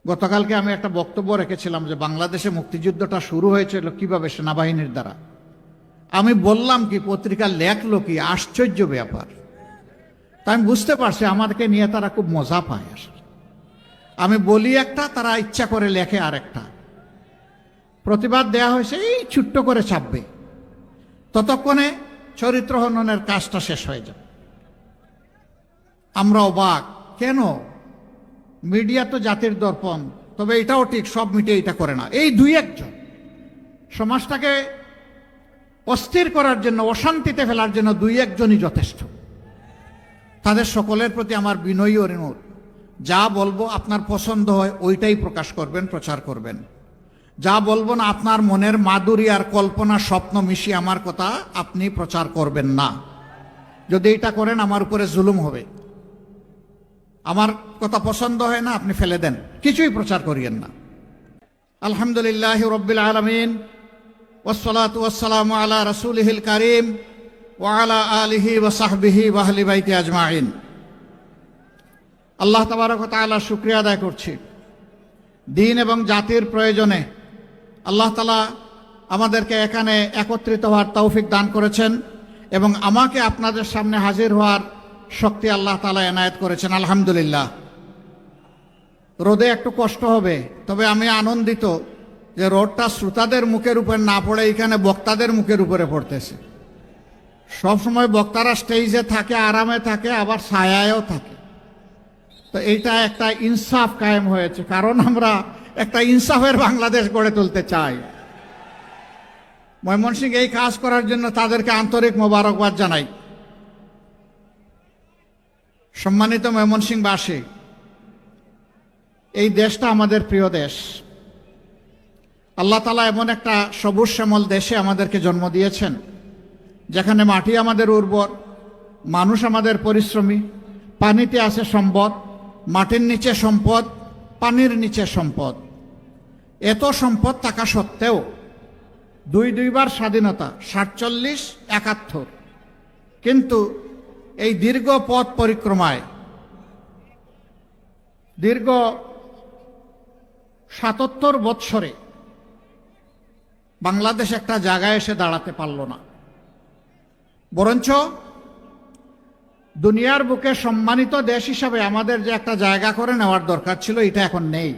গতকালকে আমি একটা বক্তব্য রেখেছিলাম যে বাংলাদেশে মুক্তিযুদ্ধটা শুরু হয়েছিল কিভাবে, সেনাবাহিনীর দ্বারা। আমি বললাম কি, পত্রিকা লেখলো কি, আশ্চর্য ব্যাপার। তাই আমি বুঝতে পারছি আমাদেরকে নিয়ে তারা খুব মজা পায় আসলে। আমি বলি একটা, তারা ইচ্ছা করে লেখে আরেকটা। প্রতিবাদ দেয়া হয়েছে, এই ছোট্ট করে ছাপবে, ততক্ষণে চরিত্র হননের কাজটা শেষ হয়ে যাবে। আমরা অবাক, কেন? মিডিয়া তো জাতির দর্পণ, তবে এটাও ঠিক, সব মিডিয়া এটা করে না। এই দুই একজন সমাজটাকে অস্থির করার জন্য, অশান্তিতে ফেলার জন্য দুই একজনই যথেষ্ট। তাদের সকলের প্রতি আমার বিনয়ী অনুরোধ, যা বলবো আপনার পছন্দ হয় ওইটাই প্রকাশ করবেন, প্রচার করবেন। যা বলবো না, আপনার মনের মাধুরী আর কল্পনা স্বপ্ন মিশিয়ে আমার কথা আপনি প্রচার করবেন না। যদি এটা করেন আমার উপরে জুলুম হবে। আমার কথা পছন্দ হয় না, আপনি ফেলে দেন, কিছুই প্রচার করিয়েন না। আলহামদুলিল্লাহি রাব্বিল আলামিন, ওয়াসসালাতু ওয়াসসালামু আলা রাসূলিহিল কারীম ওয়া আলা আলিহি ওয়া সাহবিহি ওয়া আহলি বাইতি আজমাইন। আল্লাহ তাবারক ওয়া তাআলার শুকরিয়া আদায় করছি। দিন এবং জাতির প্রয়োজনে আল্লাহ তাআলা আমাদেরকে এখানে একত্রিত হওয়ার তৌফিক দান করেছেন এবং আমাকে আপনাদের সামনে হাজির হওয়ার শক্তি আল্লাহ তাআলা এনায়েত করেছেন। আলহামদুলিল্লাহ। রোদে একটু কষ্ট হবে, তবে আমি আনন্দিত যে রোদটা শ্রোতাদের মুখের উপর না পড়ে এখানে বক্তাদের মুখের উপরে পড়তেছে। সবসময় বক্তারা স্টেজে থাকে, আরামে থাকে, আবার ছায়ায়ও থাকে। তো এইটা একটা ইনসাফ কায়েম হয়েছে, কারণ আমরা একটা ইনসাফের বাংলাদেশ গড়ে তুলতে চাই। ময়মনসিংহ এই কাজ করার জন্য তাদেরকে আন্তরিক মোবারকবাদ জানাই। সম্মানিত ময়মনসিংহবাসী, এই দেশটা আমাদের প্রিয় দেশ। আল্লাহ তাআলা এমন একটা সবুজ শ্যামল দেশে আমাদেরকে জন্ম দিয়েছেন, যেখানে মাটি আমাদের উর্বর, মানুষ আমাদের পরিশ্রমী, পানিতে আছে সম্পদ, মাটির নিচে সম্পদ, পানির নিচে সম্পদ। এত সম্পদ থাকা সত্ত্বেও দুইবার স্বাধীনতা, 47, 71। কিন্তু এই দীর্ঘ পথ পরিক্রমায়, দীর্ঘ 77 বৎসরে বাংলাদেশ একটা জায়গায় এসে দাঁড়াতে পারল না। বরঞ্চ দুনিয়ার বুকে সম্মানিত দেশ হিসাবে আমাদের যে একটা জায়গা করে নেওয়ার দরকার ছিল, এটা এখন নেই।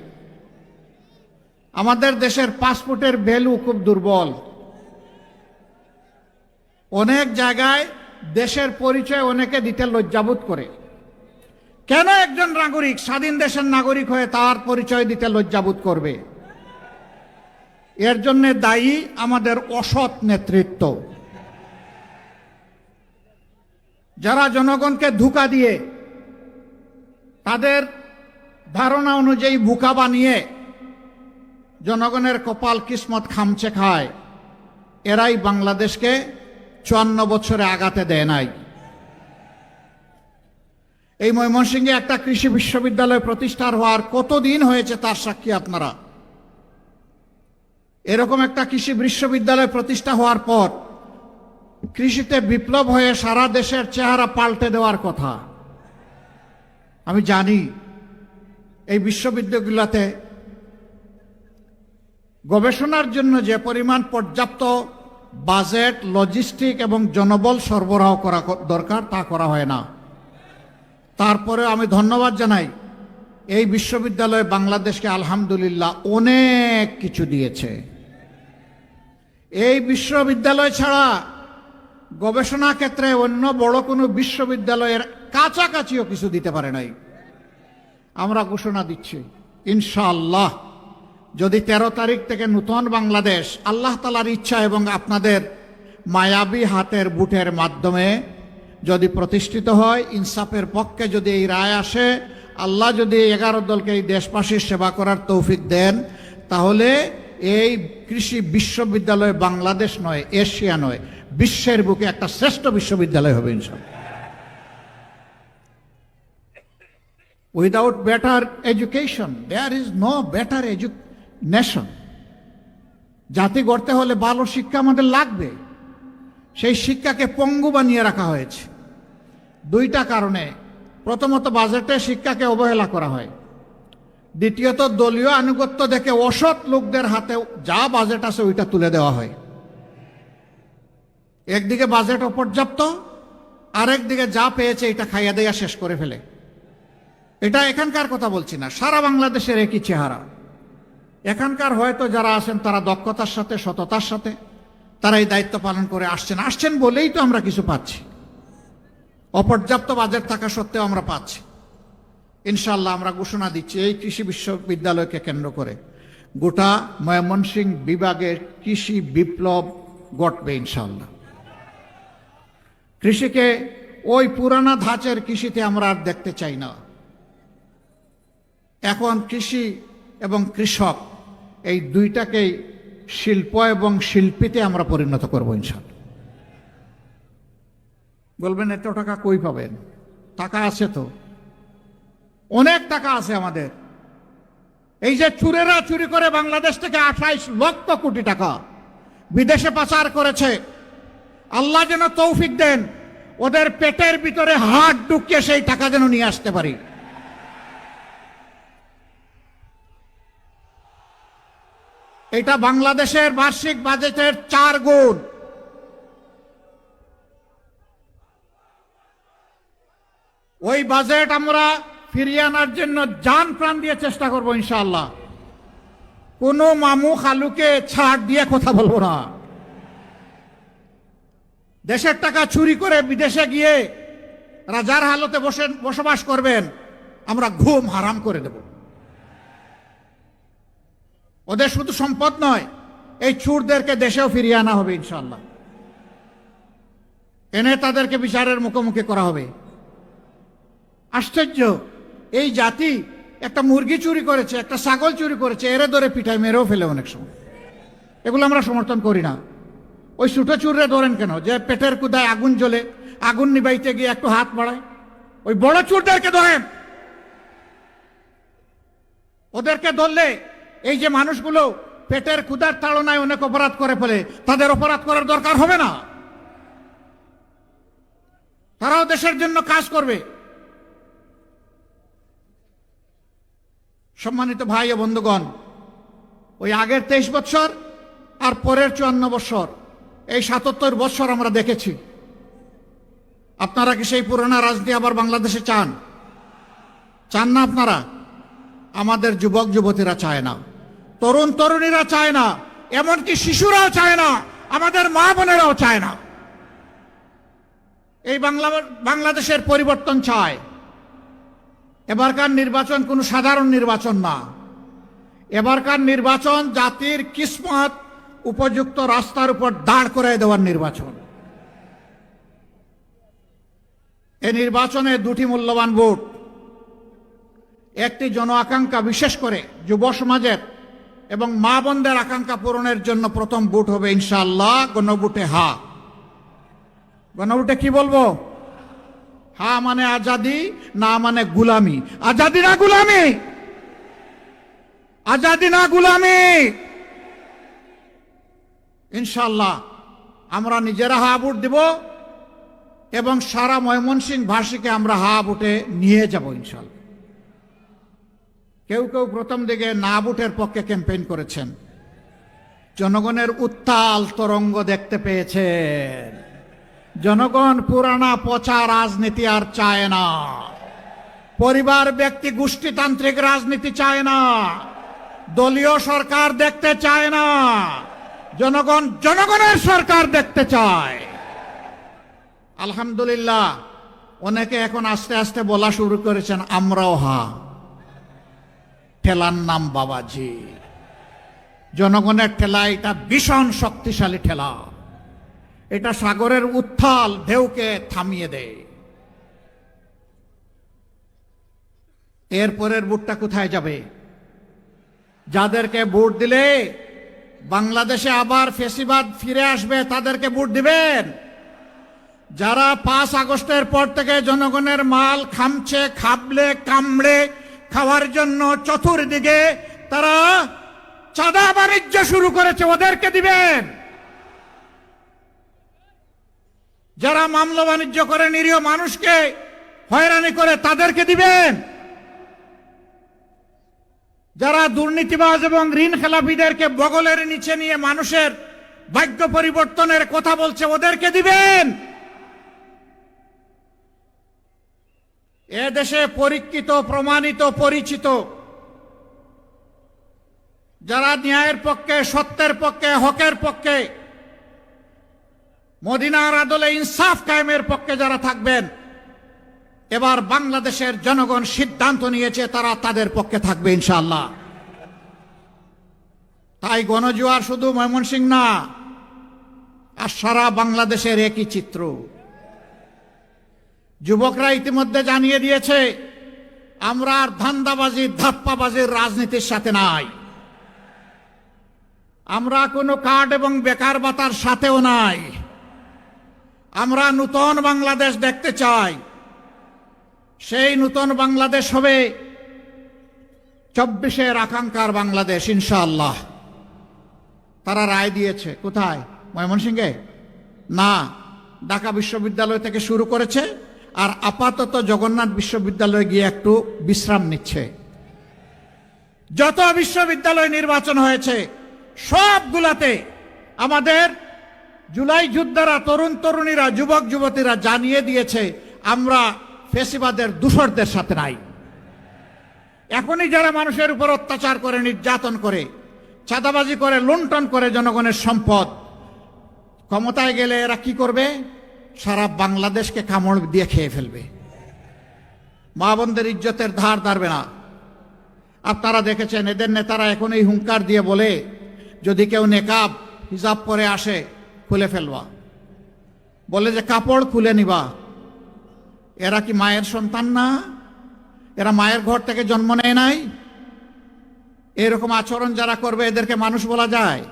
আমাদের দেশের পাসপোর্টের ভ্যালু খুব দুর্বল। অনেক জায়গায় দেশের পরিচয় অনেকে দিতে লজ্জাবোধ করে। কেন একজন নাগরিক, স্বাধীন দেশের নাগরিক হয়ে তার পরিচয় দিতে লজ্জাবোধ করবে? এর জন্য দায়ী আমাদের অসৎ নেতৃত্ব, যারা জনগণকে ধোঁকা দিয়ে, তাদের ধারণা অনুযায়ী বোকা বানিয়ে জনগণের কপাল কিসমত খামচে খায়। এরাই বাংলাদেশকে 54 বছরে আগাতে দেয় নাই। এই ময়মনসিংহে একটা কৃষি বিশ্ববিদ্যালয় প্রতিষ্ঠার হওয়ার কতদিন হয়েছে তার সাক্ষী আপনারা। এরকম একটা কৃষি বিশ্ববিদ্যালয় প্রতিষ্ঠা হওয়ার পর কৃষিতে বিপ্লব হয়ে সারা দেশের চেহারা পাল্টে দেওয়ার কথা। আমি জানি এই বিশ্ববিদ্যালয়গুলোতে গবেষণার জন্য যে পরিমাণ পর্যাপ্ত বাজেট, লজিস্টিক এবং জনবল সরবরাহ করা দরকার, তা করা হয় না। তারপরে আমি ধন্যবাদ জানাই এই বিশ্ববিদ্যালয় বাংলাদেশকে আলহামদুলিল্লাহ অনেক কিছু দিয়েছে। এই বিশ্ববিদ্যালয় ছাড়া গবেষণা ক্ষেত্রে অন্য বড় কোনো বিশ্ববিদ্যালয়ের কাছাকাছিও কিছু দিতে পারে নাই। আমরা ঘোষণা দিচ্ছি, ইনশাআল্লাহ যদি 13 তারিখ থেকে নতুন বাংলাদেশ আল্লাহ তাআলার ইচ্ছা এবং আপনাদের মায়াবী হাতের বুটের মাধ্যমে যদি প্রতিষ্ঠিত হয়, ইনসাফের পক্ষে যদি এই রায় আসে, আল্লাহ যদি 11 দলকে এই দেশবাসীর সেবা করার তৌফিক দেন, তাহলে এই কৃষি বিশ্ববিদ্যালয় বাংলাদেশ নয়, এশিয়া নয়, বিশ্বের বুকে একটা শ্রেষ্ঠ বিশ্ববিদ্যালয় হবে ইনশাআল্লাহ। Without better education there is no better nation. জাতি গড়তে হলে ভালো শিক্ষা আমাদের লাগবে। সেই শিক্ষাকে পঙ্গু বানিয়ে রাখা হয়েছে দুইটা কারণে। প্রথমত, বাজেটে শিক্ষাকে অবহেলা করা হয়। দ্বিতীয়ত দলীয় আনুগত্য দেখে অসৎ লোকদের হাতে যা বাজেট আছে ওইটা তুলে দেওয়া হয়। একদিকে বাজেট অপর্যাপ্ত, আরেকদিকে যা পেয়েছে এটা খাইয়া দেয়া শেষ করে ফেলে। এটা এখানকার কথা বলছি না, সারা বাংলাদেশের একই চেহারা। এখানকার হয়তো যারা আছেন তারা দক্ষতার সাথে, সততার সাথে তারা এই দায়িত্ব পালন করে আসছেন বলেই তো আমরা কিছু পাচ্ছি। অপর্যাপ্ত বাজেট থাকা সত্ত্বেও আমরা পাচ্ছি। ইনশাআল্লাহ আমরা ঘোষণা দিচ্ছি, এই কৃষি বিশ্ববিদ্যালয়কে কেন্দ্র করে গোটা ময়মনসিংহ বিভাগের কৃষি বিপ্লব ঘটবে ইনশাআল্লাহ। কৃষিকে ওই পুরানা ধাঁচের কৃষিতে আমরা আর দেখতে চাই না। এখন কৃষি এবং কৃষক এই দুইটাকেই শিল্প এবং শিল্পীতে আমরা পরিণত করব ইনশাআল্লাহ। বলবেন এত টাকা কই পাবেন? টাকা আছে তো, অনেক টাকা আছে আমাদের। এই যে চুরেরা চুরি করে বাংলাদেশ থেকে 28 লক্ষ কোটি টাকা বিদেশে পাচার করেছে, আল্লাহ যেন তৌফিক দেন ওদের পেটের ভিতরে হাত ঢুকিয়ে সেই টাকা যেন নিয়ে আসতে পারি। এটা বাংলাদেশের বার্ষিক বাজেটের 4 গুণ। ওই বাজেট আমরা ফিরিয়ে আনার জন্য জান প্রাণ দিয়ে চেষ্টা করব ইনশাআল্লাহ। কোনো মামু খালুকে ছাড় দিয়ে কথা বলবো না। দেশের টাকা চুরি করে বিদেশে গিয়ে রাজার হালতে বসবাস করবেন, আমরা ঘুম হারাম করে দেব। ওদের শুধু সম্পদ নয়, এই চুরদেরকে দেশেও ফিরিয়ে আনা হবে ইনশাআল্লাহ। এনে তাদেরকে বিচারের মুখোমুখি করা হবে। আশ্চর্য, এই জাতি একটা মুরগি চুরি করেছে, একটা ছাগল চুরি করেছে, এরে ধরে পিঠায় মেরেও ফেলে অনেক সময়। এগুলো আমরা সমর্থন করি না। ওই ছোট চুররে ধরেন কেন? যে পেটের কুদায় আগুন জ্বলে, আগুন নিবাইতে গিয়ে একটু হাত বাড়ায়। ওই বড় চুরদেরকে ধরেন। ওদেরকে ধরলে এই যে মানুষগুলো পেটের ক্ষুধার তাড়নায় অনেক অপরাধ করে ফেলে, তাদের অপরাধ করার দরকার হবে না। তারাও দেশের জন্য কাজ করবে। সম্মানিত ভাই ও বন্ধুগণ, ওই আগের 23 বছর আর পরের 54 বছর, এই 77 বছর আমরা দেখেছি। আপনারা কি সেই পুরোনো রাজনীতি আবার বাংলাদেশে চান? চান না আপনারা? আমাদের যুবক যুবতীরা চায় না, তরুণ তরুণীরা চায় না, এমনকি শিশুরাও চায় না, আমাদের মা বোনেরাও চায় না। এই বাংলাদেশের পরিবর্তন চায়। এবারকার নির্বাচন কোনো সাধারণ নির্বাচন না। এবারকার নির্বাচন জাতির কিসমত উপযুক্ত রাস্তার উপর দাঁড় করে দেওয়ার নির্বাচন। এই নির্বাচনে 2টি মূল্যবান ভোট। একটি জন আকাঙ্ক্ষা, বিশেষ করে যুব সমাজের এবং মা বোনদের আকাঙ্ক্ষা পূরণের জন্য প্রথম ভোট হবে ইনশাআল্লাহ গণভোটে হা। গণভোটে কি বলবো? হা মানে আজাদি, না মানে গুলামি। আজাদি না গুলামি, আজাদি না গুলামি। ইনশাআল্লাহ আমরা নিজেরা হা ভোট দেব এবং সারা ময়মনসিংহ ভাষীকে আমরা হা ভোটে নিয়ে যাব ইনশাআল্লাহ। কেউ কেউ প্রথম দিকে না ভোটের পক্ষে ক্যাম্পেইন করেছেন। জনগণের উত্তাল তরঙ্গ দেখতে পেয়েছেন। জনগণ পুরানা পচা রাজনীতি আর চায় না। পরিবার ব্যক্তি গোষ্ঠীতান্ত্রিক রাজনীতি চায় না। দলীয় সরকার দেখতে চায় না। জনগণ জনগণের সরকার দেখতে চায়। আলহামদুলিল্লাহ, অনেকে এখন আস্তে আস্তে বলা শুরু করেছেন আমরাও হা। ঠেলার নাম বাবাজি। জনগণের ঠেলা এটা ভীষণ শক্তিশালী ঠেলা। এটা সাগরের উত্থাল ঢেউকে থামিয়ে দেয়। এরপরের ভোটটা কোথায় যাবে? যাদেরকে ভোট দিলে বাংলাদেশে আবার ফ্যাসিবাদ ফিরে আসবে তাদেরকে ভোট দিবেন। যারা 5 আগস্টের পর থেকে জনগণের মাল খামছে, খাবলে কামড়ে খাওয়ার জন্য চতুর্দিকে তারা চাঁদা বাণিজ্য শুরু করেছে, ওদেরকে দিবেন। যারা মামলা বাণিজ্য করে নিরীহ মানুষকে হয়রানি করে তাদেরকে দিবেন। যারা দুর্নীতিবাজ এবং ঋণ খেলাপিদেরকে বগলের নিচে নিয়ে মানুষের ভাগ্য পরিবর্তনের কথা বলছে, ওদেরকে দিবেন। এ দেশে পরীক্ষিত, প্রমাণিত, পরিচিত যারা ন্যায়ের পক্ষে, সত্যের পক্ষে, হকের পক্ষে, মদিনার আদলে ইনসাফ কায়েমের পক্ষে যারা থাকবেন, এবার বাংলাদেশের জনগণ সিদ্ধান্ত নিয়েছে তারা তাদের পক্ষে থাকবে ইনশাআল্লাহ। তাই গণজোয়ার শুধু ময়মনসিংহ না, আর সারা বাংলাদেশের একই চিত্র। যুবকরা ইতিমধ্যে জানিয়ে দিয়েছে, আমরা আর ধান্দাবাজি, ধাপ্পাবাজির রাজনীতির সাথে নাই, আমরা কোনো কার্ড এবং বেকার ভাতার সাথেও নাই। আমরা নূতন বাংলাদেশ দেখতে চাই। সেই নূতন বাংলাদেশ হবে 24-এর আকাঙ্ক্ষার বাংলাদেশ ইনশাআল্লাহ। তারা রায় দিয়েছে কোথায়? ময়মনসিংহে না, ঢাকা বিশ্ববিদ্যালয় থেকে শুরু করেছে, আর আপাতত জগন্নাথ বিশ্ববিদ্যালয়ে গিয়ে একটু বিশ্রাম নিচ্ছে। যত বিশ্ববিদ্যালয় নির্বাচন হয়েছে সবগুলাতে আমাদের জুলাই যোদ্ধারা, তরুণ তরুণীরা, যুবক যুবতীরা জানিয়ে দিয়েছে আমরা ফেসিবাদের দূষরদের সাথে নাই। এখনই যারা মানুষের উপর অত্যাচার করে, নির্যাতন করে, চাঁদাবাজি করে, লুণ্ঠন করে জনগণের সম্পদ, ক্ষমতায় গেলে এরা কি করবে? সারা বাংলাদেশকে কামড় দিয়ে খেয়ে ফেলবে। মা বোনদের ইজ্জতের ধার ধারবে না। আপনারা দেখেছেন এদের নেতারা এখন এই হুঙ্কার দিয়ে বলে, যদি কেউ নেকাব হিজাব পরে আসে খুলে ফেলবা, বলে যে কাপড় খুলে নিবা। এরা কি মায়ের সন্তান না? এরা মায়ের ঘর থেকে জন্ম নেয় নাই? এরকম আচরণ যারা করবে এদেরকে মানুষ বলা যায়?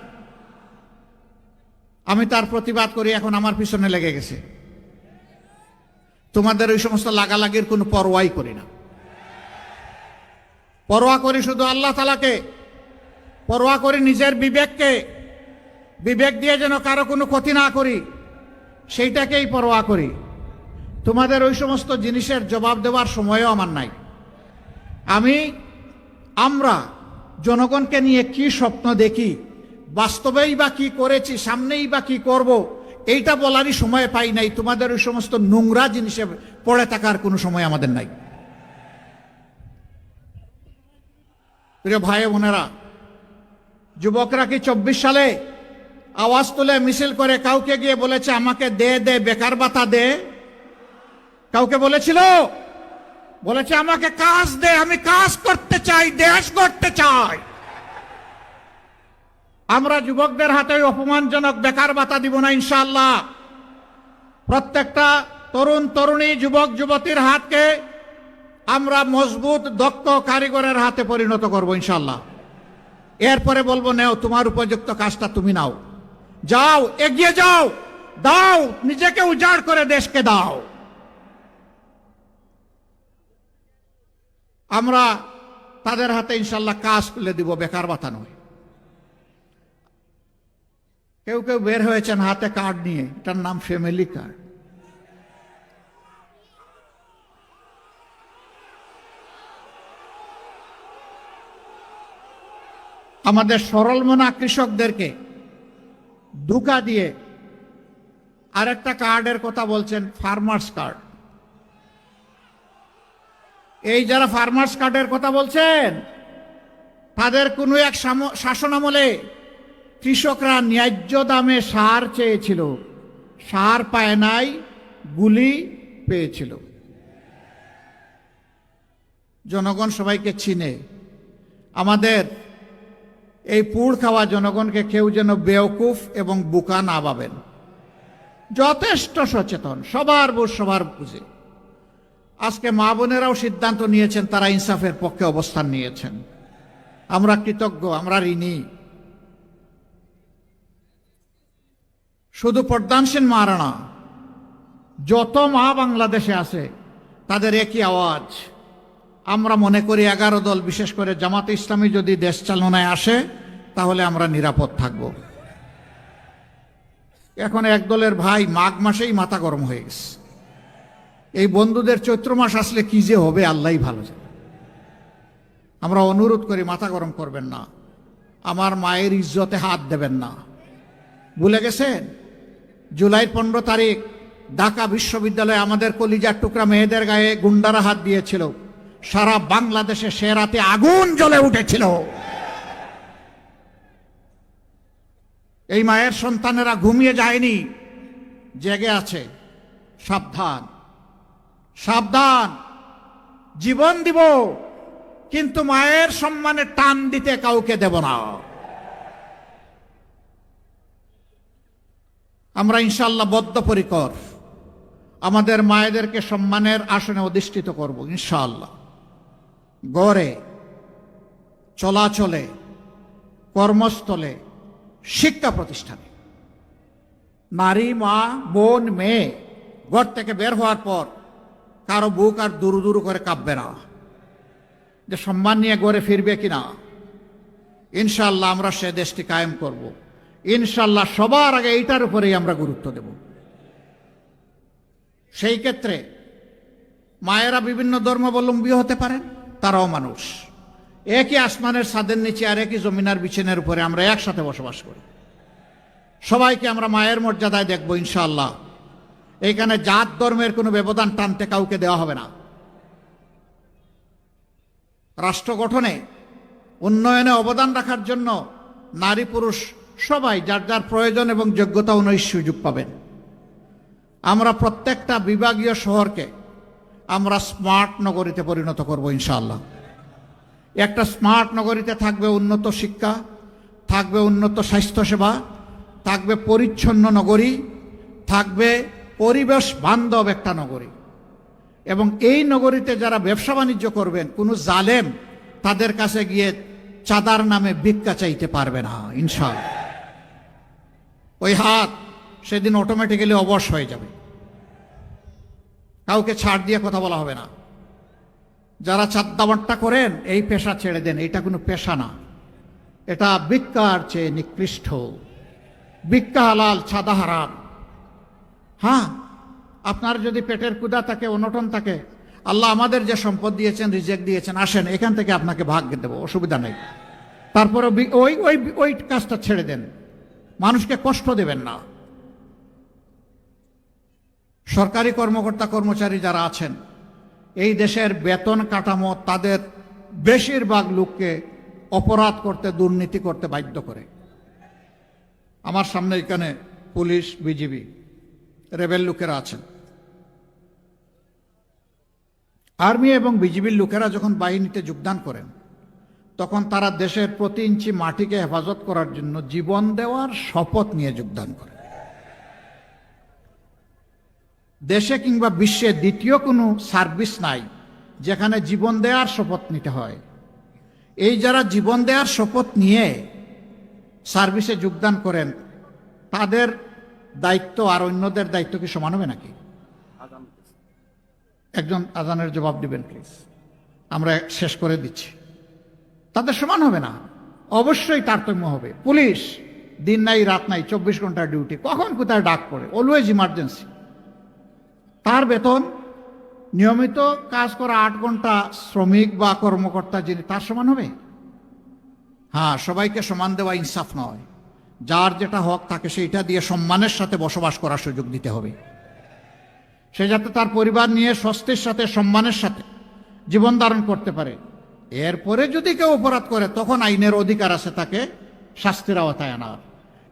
আমি তার প্রতিবাদ করি, এখন আমার পিছনে লেগে গেছে। তোমাদের ওই সমস্ত লাগালাগির কোনো পরোয়াই করি না। পরোয়া করি শুধু আল্লাহ তাআলাকে, পরোয়া করি নিজের বিবেককে। বিবেক দিয়ে যেন কারো কোনো ক্ষতি না করি, সেইটাকেই পরোয়া করি। তোমাদের ওই সমস্ত জিনিসের জবাব দেওয়ার সময়ও আমার নাই। আমরা জনগণকে নিয়ে কি স্বপ্ন দেখি, বাস্তবেই বা কি করেছি, সামনেই বা কি করব, এইটা বলারই সময় পাই নাই। তোমাদের ওই সমস্ত নোংরা জিনিসে পড়ে থাকার কোনো সময় আমাদের নাই। প্রিয় ভাই বোনেরা, যুবকরা কি 24 সালে আওয়াজ তুলে মিছিল করে কাউকে গিয়ে বলেছে আমাকে দে দে বেকার ভাতা দে? কাউকে বলেছিল? বলেছে আমাকে কাজ দে, আমি কাজ করতে চাই, দেশ করতে চাই। আমরা যুবকদের হাতে অপমানজনক বেকার ভাতা দিব না ইনশাআল্লাহ। প্রত্যেকটা তরুণ তরুণী, যুবক যুবতীর হাতকে আমরা মজবুত দক্ষ কারিগরের হাতে পরিণত করব ইনশাআল্লাহ। এরপরে বলবো নেও, তোমার উপযুক্ত কাজটা তুমি নাও, যাও, এগিয়ে যাও, দাও, নিজেকে উজাড় করে দেশকে দাও। আমরা তাদের হাতে ইনশাআল্লাহ কাজ তুলে দিব, বেকার ভাতা নয়। কেউ কেউ বের হয়েছেন হাতে কার্ড নিয়ে, এটার নাম ফ্যামিলি কার্ড। আমাদের সরল মনা কৃষকদেরকে ধোঁকা দিয়ে আরেকটা কার্ডের কথা বলছেন, ফার্মার্স কার্ড। এই যারা ফার্মার্স কার্ডের কথা বলছেন, তাদের কোনো এক শাসনামলে কৃষকরা ন্যায্য দামে সার চেয়েছিল, সার পায় নাই, গুলি পেয়েছিল। জনগণ সবাইকে চিনে। আমাদের এই পুড় খাওয়া জনগণকে কেউ যেন বেওকুফ এবং বোকা না ভাবেন। যথেষ্ট সচেতন, সবার বোঝ সবার বুঝে। আজকে মা বোনেরাও সিদ্ধান্ত নিয়েছেন, তারা ইনসাফের পক্ষে অবস্থান নিয়েছেন। আমরা কৃতজ্ঞ, আমরা ঋণী। শুধু প্রধানসীন মারা না, যত মা বাংলাদেশে আছে তাদের একই আওয়াজ। আমরা মনে করি 11 দল, বিশেষ করে জামাতে ইসলামী যদি দেশ চালনায় আসে তাহলে আমরা নিরাপদ থাকব। এখন এক দলের ভাই মাঘ মাসেই মাথা গরম হয়ে গেছে। এই বন্ধুদের চৈত্র মাস আসলে কি যে হবে আল্লাহই ভালো জানে। আমরা অনুরোধ করি, মাথা গরম করবেন না, আমার মায়ের ইজ্জতে হাত দেবেন না। ভুলে গেছেন জুলাইয়ের 15 তারিখ ঢাকা বিশ্ববিদ্যালয়ে আমাদের কলিজার টুকরা মেয়েদের গায়ে গুন্ডারা হাত দিয়েছিল, সারা বাংলাদেশে সে রাতে আগুন জ্বলে উঠেছিল। এই মায়ের সন্তানেরা ঘুমিয়ে যায়নি, জেগে আছে। সাবধান, সাবধান। জীবন দিব, কিন্তু মায়ের সম্মানে টান দিতে কাউকে দেব না। আমরা ইনশাআল্লাহ বদ্ধপরিকর আমাদের মায়েদেরকে সম্মানের আসনে অধিষ্ঠিত করব ইনশাআল্লাহ। গড়ে, চলাচলে, কর্মস্থলে, শিক্ষা প্রতিষ্ঠানে নারী, মা, বোন, মেয়ে ঘর থেকে বের হওয়ার পর কারো বুক আর দুরু দুরু করে কাঁপবে না যে সম্মান নিয়ে গড়ে ফিরবে কিনা। ইনশাআল্লাহ আমরা সে দেশটি কায়েম করব। ইনশাআল্লাহ সবার আগে এইটার উপরেই আমরা গুরুত্ব দেব। সেই ক্ষেত্রে মায়েরা বিভিন্ন ধর্মাবলম্বী হতে পারেন, তারাও মানুষ। একই আসমানের ছাদের নিচে আর একই জমিনার বিছানার উপরে আমরা একসাথে বসবাস করি। সবাইকে আমরা মায়ের মর্যাদায় দেখব ইনশাআল্লাহ। এইখানে জাত ধর্মের কোনো ব্যবধান টানতে কাউকে দেওয়া হবে না। রাষ্ট্র গঠনে, উন্নয়নে অবদান রাখার জন্য নারী পুরুষ সবাই যার যার প্রয়োজন এবং যোগ্যতা অনুযায়ী সুযোগ পাবেন। আমরা প্রত্যেকটা বিভাগীয় শহরকে আমরা স্মার্ট নগরীতে পরিণত করব ইনশাআল্লাহ। একটা স্মার্ট নগরীতে থাকবে উন্নত শিক্ষা, থাকবে উন্নত স্বাস্থ্যসেবা, থাকবে পরিচ্ছন্ন নগরী, থাকবে পরিবেশ বান্ধব একটা নগরী। এবং এই নগরীতে যারা ব্যবসা বাণিজ্য করবেন, কোনো জালেম তাদের কাছে গিয়ে চাঁদার নামে ভিক্ষা চাইতে পারবে না ইনশাআল্লাহ। ওই হাত সেদিন অটোমেটিক্যালি অবশ হয়ে যাবে, কাউকে ছাড় দিয়ে কথা বলা হবে না। যারা চাঁদাবাট্টা করেন এই পেশা ছেড়ে দেন, এটা কোনো পেশা না, এটা ভিক্ষার চেয়ে নিকৃষ্ট। ভিক্ষা হালাল, চাঁদা হারাম। হ্যাঁ, আপনার যদি পেটের ক্ষুধা থাকে, অনটন থাকে, আল্লাহ আমাদের যে সম্পদ দিয়েছেন, রিজেক্ট দিয়েছেন, আসেন এখান থেকে আপনাকে ভাগ দেবো, অসুবিধা নেই। তারপরে ওই ওই ওই কাজটা ছেড়ে দেন, মানুষকে কষ্ট দেবেন না। সরকারি কর্মকর্তা কর্মচারী যারা আছেন, এই দেশের বেতন কাঠামো তাদের বেশিরভাগ লোককে অপরাধ করতে, দুর্নীতি করতে বাধ্য করে। আমার সামনে এখানে পুলিশ, বিজিবি, রেবেল লোকেরা আছেন। আর্মি এবং বিজিবির লোকেরা যখন বাহিনীতে যোগদান করেন, তখন তারা দেশের প্রতি ইঞ্চি মাটিকে হেফাজত করার জন্য জীবন দেওয়ার শপথ নিয়ে যোগদান করে। দেশে কিংবা বিশ্বে দ্বিতীয় কোনো সার্ভিস নাই যেখানে জীবন দেওয়ার শপথ নিতে হয়। এই যারা জীবন দেওয়ার শপথ নিয়ে সার্ভিসে যোগদান করেন, তাদের দায়িত্ব আর অন্যদের দায়িত্ব কি সমান হবে নাকি? একজন আজানের জবাব দিবেন প্লিজ, আমরা শেষ করে দিচ্ছি। তাদের সমান হবে না, অবশ্যই তারতম্য হবে। পুলিশ দিন নাই রাত নাই, 24 ঘন্টার ডিউটি, কখন কোথায় ডাক পড়ে, অলওয়েজ ইমার্জেন্সি। তার বেতন নিয়মিত কাজ করা 8 ঘন্টা শ্রমিক বা কর্মকর্তা যিনি, তার সমান হবে? হ্যাঁ, সবাইকে সমান দেওয়া ইনসাফ নয়। যার যেটা হক তাকে সেইটা দিয়ে সম্মানের সাথে বসবাস করার সুযোগ দিতে হবে। সে যাতে তার পরিবার নিয়ে স্বস্তির সাথে, সম্মানের সাথে জীবন ধারণ করতে পারে। এরপরে যদি কেউ অপরাধ করে, তখন আইনের অধিকার আছে তাকে শাস্তির আওতায় আনার।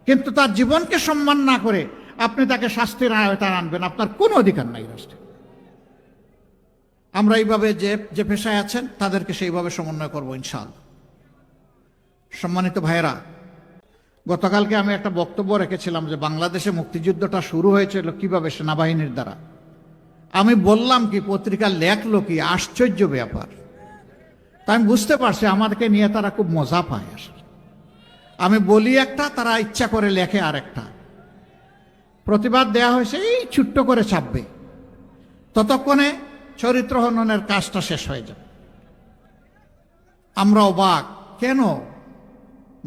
কিন্তু তার জীবনকে সম্মান না করে আপনি তাকে শাস্তির আওতায় আনবেন, আপনার কোনো অধিকার নাই রাষ্ট্রে। আমরা এইভাবে যে পেশায় আছেন তাদেরকে সেইভাবে সমন্বয় করবো ইনশাআল্লাহ। সম্মানিত ভাইয়েরা, গতকালকে আমি একটা বক্তব্য রেখেছিলাম যে বাংলাদেশে মুক্তিযুদ্ধটা শুরু হয়েছিল কিভাবে, সেনাবাহিনীর দ্বারা। আমি বললাম কি, পত্রিকা লেখলো কি, আশ্চর্য ব্যাপার। তা আমি বুঝতে পারছি আমাদেরকে নিয়ে তারা খুব মজা পায় আসলে। আমি বলি একটা, তারা ইচ্ছা করে লেখে আরেকটা। প্রতিবাদ দেয়া হয়েছে, এই ছোট্ট করে ছাপবে, ততক্ষণে চরিত্র হননের কাজটা শেষ হয়ে যাবে। আমরা অবাক, কেন?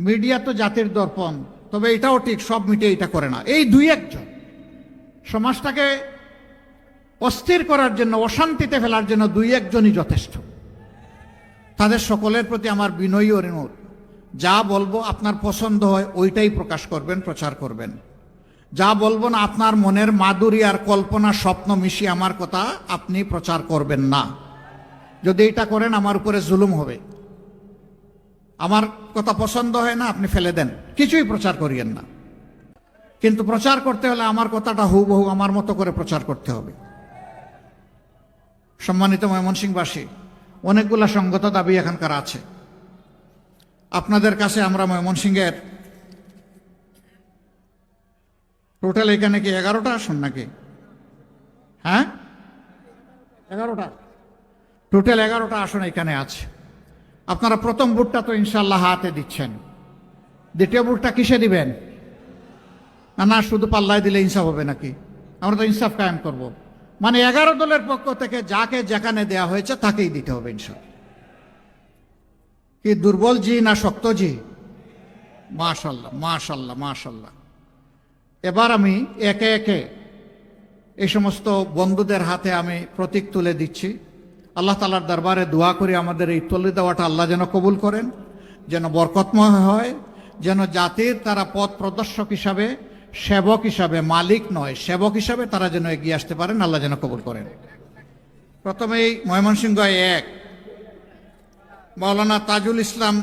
মিডিয়া তো জাতির দর্পণ, তবে এটাও ঠিক, সব মিডিয়া এটা করে না। এই 2-1 জন সমাজটাকে অস্থির করার জন্য, অশান্তিতে ফেলার জন্য 2-1 জনই যথেষ্ট। তাদের সকলের প্রতি আমার বিনয়ী অনুরোধ, যা বলবো আপনার পছন্দ হয় ওইটাই প্রকাশ করবেন, প্রচার করবেন। যা বলবো না আপনার মনের মাধুরী আর কল্পনা স্বপ্ন মিশিয়ে আমার কথা আপনি প্রচার করবেন না। যদি এটা করেন আমার উপরে জুলুম হবে। আমার কথা পছন্দ হয় না, আপনি ফেলে দেন, কিছুই প্রচার করিয়েন না। কিন্তু প্রচার করতে হলে আমার কথাটা হুবহু আমার মতো করে প্রচার করতে হবে। সম্মানিত ময়মনসিংহবাসী, অনেকগুলা সঙ্গত দাবি এখানকার আছে। আপনাদের কাছে আমরা ময়মনসিংহের টোটাল এখানে কি 11টা আসন নাকি? হ্যাঁ, 11টা, টোটাল 11টা আসন এখানে আছে। আপনারা প্রথম ভোটটা তো ইনশাল্লাহ হাতে দিচ্ছেন, দ্বিতীয় ভোটটা কিসে দিবেন? না শুধু পাল্লায় দিলে ইনসাফ হবে নাকি? আমরা তো ইনসাফ কায়েম করব। মানে 11 দলের পক্ষ থেকে যাকে যেখানে দেয়া হয়েছে তাকেই দিতে হবে ইনশাল্লাহ। কি দুর্বল জি না শক্ত জি? মাশাল্লাহ মাশাল্লাহ মাশাল্লাহ। এবার আমি একে একে এই সমস্ত বন্ধুদের হাতে আমি প্রতীক তুলে দিচ্ছি। আল্লাহ তাআলার দরবারে দোয়া করি আমাদের এই তুলে দেওয়াটা আল্লাহ যেন কবুল করেন, যেন বরকতময় হয়, যেন জাতির তারা পথ প্রদর্শক হিসাবে, সেবক হিসাবে, মালিক নয় সেবক হিসাবে তারা যেন এগিয়ে আসতে পারেন, আল্লাহ যেন কবুল করেন। প্রথমেই ময়মনসিংহ 1 মাওলানা তাজুল ইসলাম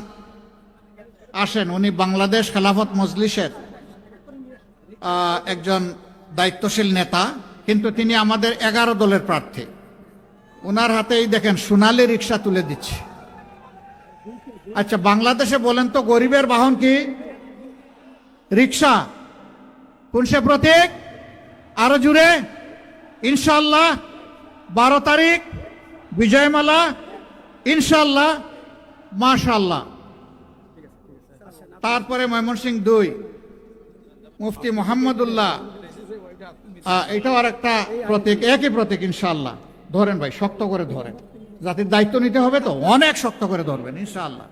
আসেন। উনি বাংলাদেশ খেলাফত মজলিসের একজন দায়িত্বশীল নেতা, কিন্তু তিনি আমাদের 11 দলের প্রার্থী। ওনার হাতেই দেখেন সোনালী রিক্সা তুলে দিচ্ছে। আচ্ছা, বাংলাদেশে বলেন তো গরিবের বাহন কি? রিক্সা। কোন সে প্রতীক? আরো জুড়ে ইনশাআল্লাহ 12 তারিখ বিজয়মালা ইনশাআল্লাহ মাশাআল্লাহ। তারপরে ময়মনসিংহ 2 মুফতি মোহাম্মদুল্লাহ, এটাও আর একটা প্রতীক, একই প্রতীক ইনশাআল্লাহ। ধরেন ভাই, শক্ত করে ধরেন, জাতির দায়িত্ব নিতে হবে তো, অনেক শক্ত করে ধরবেন ইনশাআল্লাহ।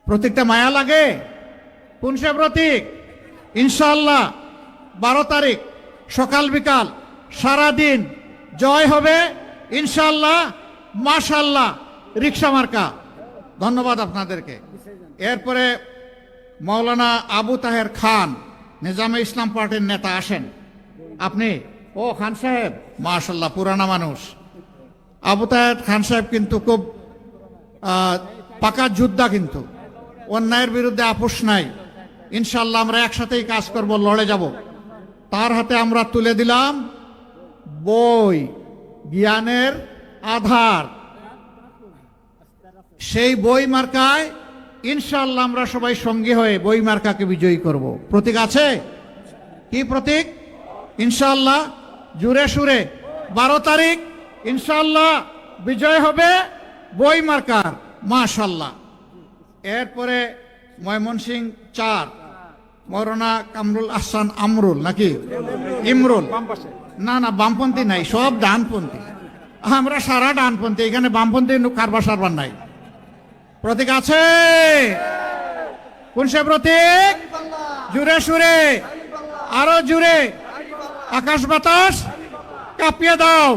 প্রতীকটা মায়া লাগে। কোন সে প্রতীক? ইনশাআল্লাহ 12 তারিখ সকাল বিকাল সারাদিন জয় হবে ইনশাআল্লাহ মাশাআল্লাহ। রিক্সা মার্কা। ধন্যবাদ আপনাদেরকে। এরপরে মাওলানা আবু তাহের খান, নিজামে ইসলাম পার্টির নেতা, আসেন আপনি। ও খান সাহেব, মাশাআল্লাহ, পুরানা মানুষ। আবু তাহের খান সাহেব কিন্তু খুব পাকা যোদ্ধা, কিন্তু অন্যায়ের বিরুদ্ধে আপোষ নাই। ইনশাআল্লাহ আমরা একসাথেই কাজ করব, লড়ে যাব। তার হাতে আমরা তুলে দিলাম বই, জ্ঞানের আধার। সেই বই মার্কায় ইনশাআল্লাহ আমরা সবাই সঙ্গী হয়ে বই মার্কাকে বিজয়ী করব। প্রতীক আছে? কি প্রতীক? ইনশাআল্লাহ জুড়ে সুরে 12 তারিখ ইনশাআল্লাহ বিজয় হবে বই মার্কার, মাশাআল্লাহ। এরপরে ময়মনসিংহ 4 মৌলানা কামরুল আহসান আমরুল, নাকি ইমরুল? না না, বামপন্থী নাই, সব ডানপন্থী। আমরা সারা ডানপন্থী, এখানে বামপন্থী কারবার সারবার নাই। প্রতীক আছে? কোন সে প্রতীক? জুড়ে সুরে, আরো জুড়ে, আকাশ বাতাস কাঁপিয়ে দাও।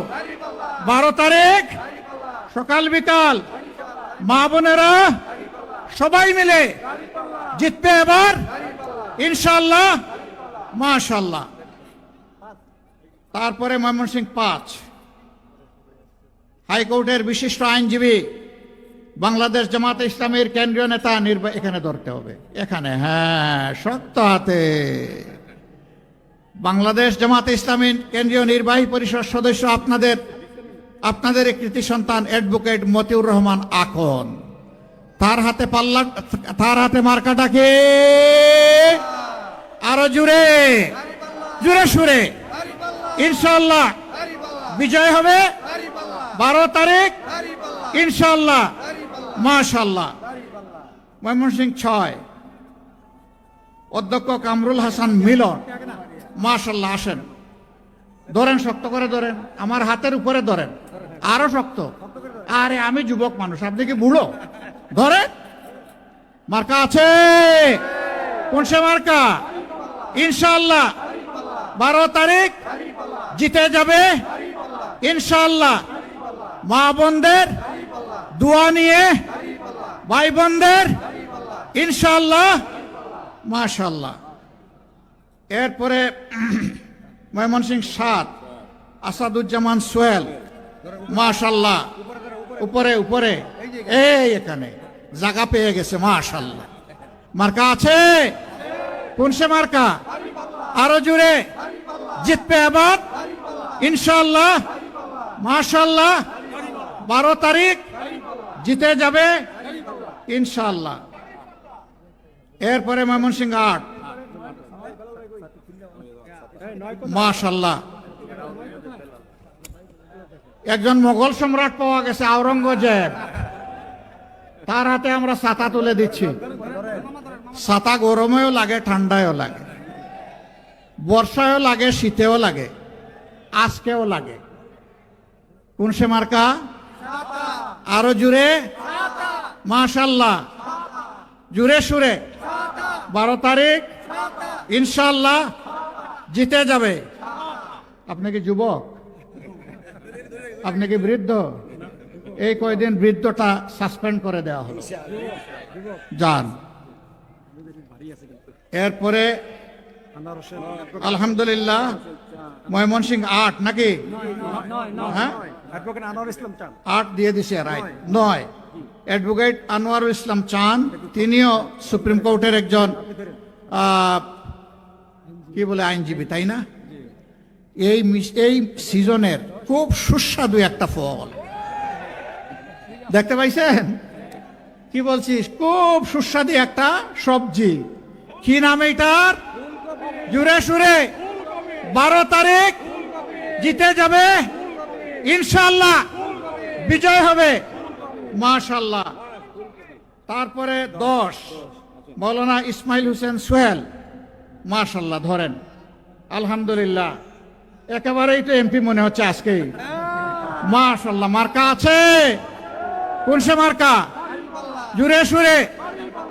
12 তারিখ সকাল বিকাল মা বোনেরা সবাই মিলে জিতবে এবার ইনশাআল্লাহ মাশাআল্লাহ। তারপরে ময়মনসিংহ 5 হাইকোর্টের বিশিষ্ট আইনজীবী, বাংলাদেশ জামাতে ইসলামের কেন্দ্রীয় নেতা এখানে ধরতে হবে, এখানে, হ্যাঁ, শক্ত হাতে। বাংলাদেশ জামাতে ইসলামী কেন্দ্রীয় নির্বাহী পরিষদ সদস্য আপনাদের কৃতি সন্তান অ্যাডভোকেট মতিউর রহমান আকন। তার হাতে পাল্লা, তার হাতে মার্কাটাকে আরো জুড়ে জুড়ে সুরে ইনশাআল্লাহ বিজয় হবে 12 তারিখ ইনশাআল্লাহ মাশাআল্লাহ। ময়মনসিংহ 6 অধ্যক্ষ কামরুল হাসান মিলন, মাশাআল্লাহ, আসেন। ধরেন, শক্ত করে ধরেন, আমার হাতের উপরে ধরেন, আরো শক্ত। আরে আমি যুবক মানুষ, আপনি কি বুড়ো? ধরে। মার্কা আছে? কোন সে মার্কা? ইনশাআল্লাহ 12 তারিখ জিতে যাবে ইনশাআল্লাহ। মা বোনদের দোয়া নিয়ে ভাই বোনদের ইনশাআল্লাহ মাশাআল্লাহ। এরপরে ময়মনসিংহ ৭ আসাদুজ্জামান সোহেল মাশাআল্লাহ, উপরে উপরে এই এখানে জায়গা পেয়ে গেছে মাশাআল্লাহ। মার্কা আছে, কোন সে মার্কা? আরো জুড়ে জিতবে এবার ইনশাআল্লাহ মাশাআল্লাহ। 12 তারিখ জিতে যাবে ইনশাআল্লাহ। এরপরে ময়মনসিংহ ৮ মাশাআল্লাহ, একজন মোগল সম্রাট পাওয়া গেছে আওরঙ্গজেব, তার হাতে আমরা ছাতা তুলে দিচ্ছি। ছাতা গরমেও লাগে, ঠান্ডায়ও লাগে, বর্ষায়ও লাগে, শীতেও লাগে, আজকেও লাগে। কোন সে মার্কা? আরো জুড়ে মাশাআল্লাহ, জুড়ে সুরে 12 তারিখ ইনশাআল্লাহ জিতে যাবে। আপনি কি যুবক? আপনি কি বৃদ্ধ? এই কয়দিন বৃদ্ধটা সাসপেন্ড করে দেওয়া হলো, যান। এরপরে আলহামদুলিল্লাহ ময়মনসিংহ ৮ নাকি? হ্যাঁ ৮ দিয়ে দিছে, রাইট। ৯ অ্যাডভোকেট আনোয়ারুল ইসলাম চান, তিনিও সুপ্রিম কোর্টের একজন কি বলে আইনজীবী, তাই না? এই সিজনের খুব সুস্বাদু একটা ফল দেখতে পাইছেন? কি বলছিস? খুব সুস্বাদু একটা সবজি। কি নাম এইটার? জুড়ে সুরে 12 তারিখ জিতে যাবে ইনশাআল্লাহ, বিজয় হবে মাশাআল্লাহ। তারপরে 10 মৌলানা ইসমাইল হোসেন সোহেল মাশাআল্লাহ, ধরেন আলহামদুলিল্লাহ, একেবারেই তো এমপি মনে হচ্ছে আজকেই মাশাআল্লাহ। মার্কা আছে, কোন সে মার্কা? জুড়ে সুরে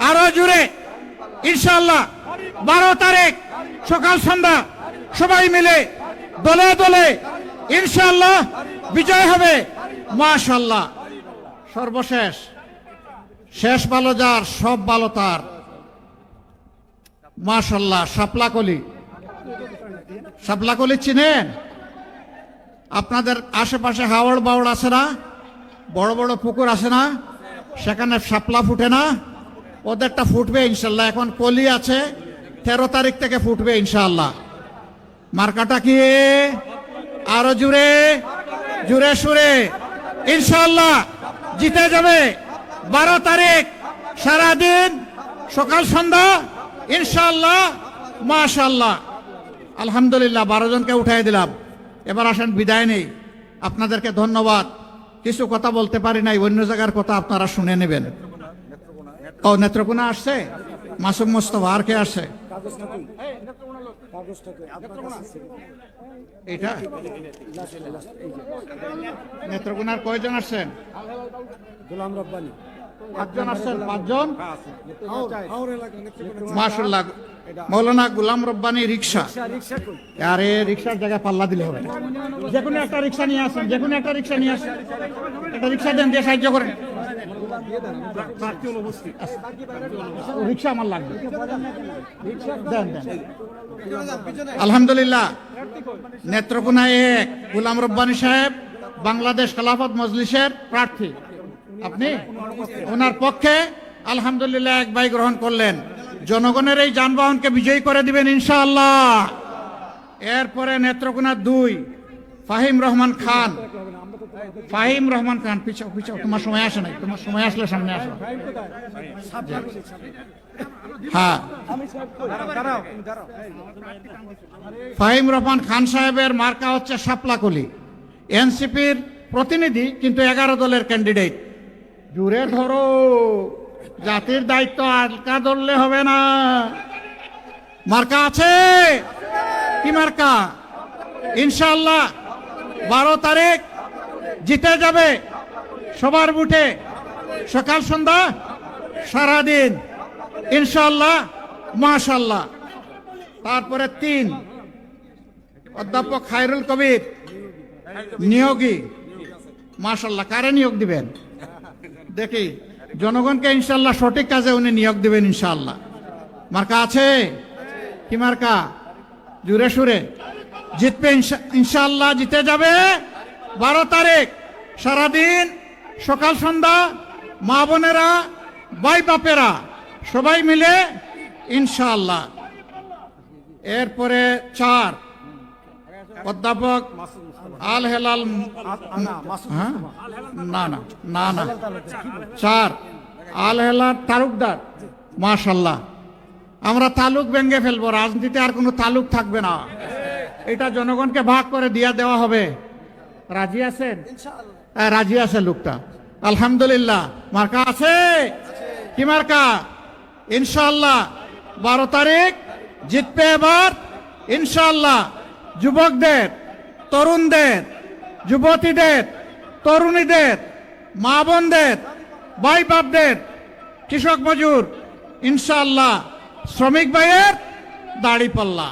আরো জুড়ে ইনশাআল্লাহ 12 তারিখ সকাল সন্ধ্যা সবাই মিলে দলে দলে ইনশাআল্লাহ বিজয় হবে মাশাআল্লাহ। সর্বশেষ, শেষ ভালো যার সব ভালো তার মাশাআল্লাহ। শাপলাকলি, শাপলাকলি চিনেন? আপনাদের আশেপাশে হাওড় বাওড় আছে না? বড় বড় পুকুর আছে না? সেখানে শাপলা ফুটে না? ওদেরটা ফুটবে ইনশাল্লাহ। এখন কলি আছে, 13 তারিখ থেকে ফুটবে ইনশাআল্লাহ। মার্কাটা কি? আরো জুড়ে জুড়ে সুরে ইনশাআল্লাহ জিতে যাবে 12 তারিখ সারাদিন সকাল সন্ধ্যা ইনশাআল্লাহ মাশাআল্লাহ। আলহামদুলিল্লাহ 12 জনকে উঠাই দিলাম। এবার আসেন বিদায় নেই। আপনাদেরকে ধন্যবাদ। কিছু কথা বলতে পারি নাই, অন্য জায়গার কথা আপনারা শুনে নেবেন। ও নেত্রকোনা আসছে, মাসুম মোস্তফা, আর কে আসছে? এটা নেত্রকোনার কয়জন আসছেন? গোলাম রব্বানী 5 জন আসছেন। 5 জন মাশাআল্লাহ। মৌলানা গোলাম রব্বানী রিক্সা, আরে রিক্সার জায়গায় পাল্লা দিলে হবে না। যে কোনো একটা রিক্সা নিয়ে আসেন, যে কোনো একটা রিক্সা নিয়ে আসেন, একটা রিক্সা দেন, দিয়ে সাহায্য করেন। রিক্সা আমার লাগবে, দেন দেন। আলহামদুলিল্লাহ নেত্রকোনা 1 গোলাম রব্বানী সাহেব বাংলাদেশ খেলাফত মজলিসের প্রার্থী। আপনি ওনার পক্ষে আলহামদুলিল্লাহ 1 ভাই গ্রহণ করলেন। জনগণের এই যানবাহনকে বিজয়ী করে দিবেন ইনশাআল্লাহ। এরপরে নেত্রকোনা 2 ফাহিম রহমান খান। ফাহিম রহমান খান, পিছাও পিছাও, তোমার সময় আসে নাই, তোমার সময় আসলে সামনে আসো। হ্যাঁ, ফাহিম রহমান খান সাহেবের মার্কা হচ্ছে শাপলাকলি। এনসিপির প্রতিনিধি, কিন্তু 11 দলের ক্যান্ডিডেট। জুড়ে ধরো, জাতির দায়িত্ব আলকা ধরলে হবে না। মার্কা আছে? কি মার্কা? ইনশাআল্লাহ 12 তারিখ জিতে যাবে সবার বুটে, সকাল সন্ধ্যা সারাদিন ইনশাআল্লাহ মাশাআল্লাহ। তারপরে 3 অধ্যাপক খায়রুল কবির নিয়োগী মাশাআল্লাহ। কারে নিয়োগ দিবেন? দেখি জনগণকে ইনশাল্লাহ সঠিক কাজে উনি নিয়োগ দিবেন ইনশাল্লাহ। মার্কা আছে কি মার্কা? জুড়ে সুরে জিতবে ইনশাল্লাহ, জিতে যাবে। 12 তারিখ সারাদিন সকাল সন্ধ্যা মা বোনেরা ভাই বাপেরা সবাই মিলে ইনশাল্লাহ। এরপরে 4 অধ্যাপক আল হেলাল, হ্যাঁ না না না না 4 আল হেলাল তালুকদার। মাশাল্লাহ, আমরা তালুক ভেঙে ফেলবো, রাজনীতিতে আর কোনো তালুক থাকবে না, এটা জনগণকে ভাগ করে দিয়ে দেওয়া হবে। রাজি আছেন? হ্যাঁ, রাজি আছে লোকটা, আলহামদুলিল্লাহ। মার্কা আছে কি মার্কা? ইনশাল্লাহ 12 তারিখ জিতবে এবার ইনশাল্লাহ। যুবকদের, তরুণদের, যুবতীদের, তরুণীদের, মা বোনদের, ভাই বাপদের, কৃষক মজুর, ইনশাল্লাহ শ্রমিক ভাইয়ের দাড়ি পাল্লা।